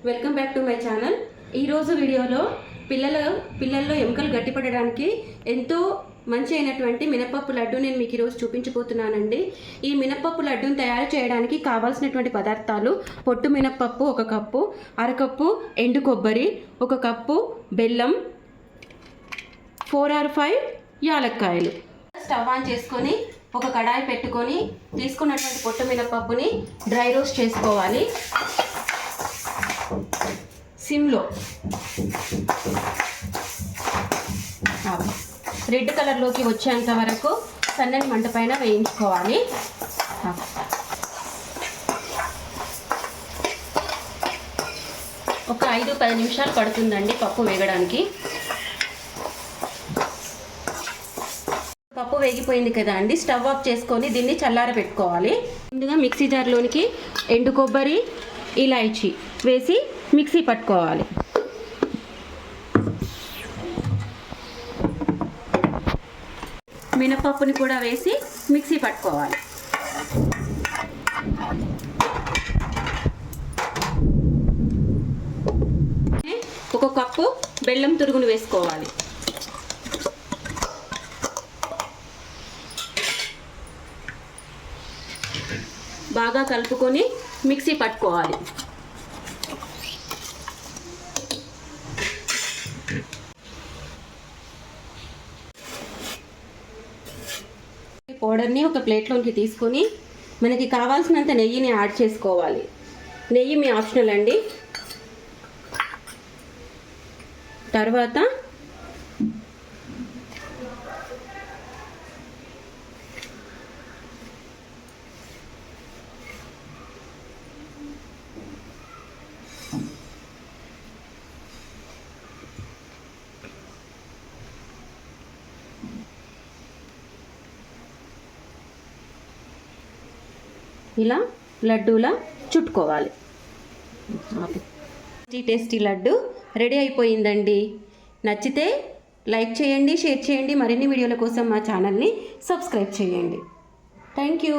Welcome back to my channel. ఈరోజు వీడియోలో పిల్లల్లో ఎముకలు గట్టిపడడానికి ఎంతో మంచి అయినటువంటి మినపప్పు లడ్డు నేను మీకు ఈరోజు చూపించబోతున్నానండి. ఈ మినపప్పు లడ్డూని తయారు చేయడానికి కావాల్సినటువంటి పదార్థాలు: పొట్టు మినపప్పు 1 కప్పు, అరకప్పు ఎండు కొబ్బరి, 1 కప్పు బెల్లం, 4 or 5 యాలక్కాయలు. స్టవ్ ఆన్ చేసుకొని ఒక కడాయి పెట్టుకొని తీసుకున్నటువంటి పొట్టు మినపప్పుని డ్రై రోస్ట్ చేసుకోవాలి. సిమ్లో రెడ్ కలర్లోకి వచ్చేంత వరకు సన్నని మంట పైన వేయించుకోవాలి. ఒక 5-10 నిమిషాలు పడుతుందండి పప్పు వేగడానికి. పప్పు వేగిపోయింది కదా అండి, స్టవ్ ఆఫ్ చేసుకొని దీన్ని చల్లార పెట్టుకోవాలి. ముందుగా మిక్సీ జార్లోనికి ఎండు కొబ్బరి, ఇలాయచీ వేసి మిక్సీ పట్టుకోవాలి. మినపప్పుని కూడా వేసి మిక్సీ పట్టుకోవాలి. ఒక కప్పు బెల్లం తురుగును వేసుకోవాలి. బాగా కలుపుకొని మిక్సీ పట్టుకోవాలి. పౌడర్ని ఒక ప్లేట్లోకి తీసుకొని మనకి కావాల్సినంత నెయ్యిని యాడ్ చేసుకోవాలి. నెయ్యి మీ ఆప్షనల్ అండి. తర్వాత ఇలా లడ్డూలా చుట్టుకోవాలి. టేస్టీ లడ్డు రెడీ అయిపోయిందండి. నచ్చితే లైక్ చేయండి, షేర్ చేయండి. మరిన్ని వీడియోల కోసం మా ఛానల్ని సబ్స్క్రైబ్ చేయండి. Thank you.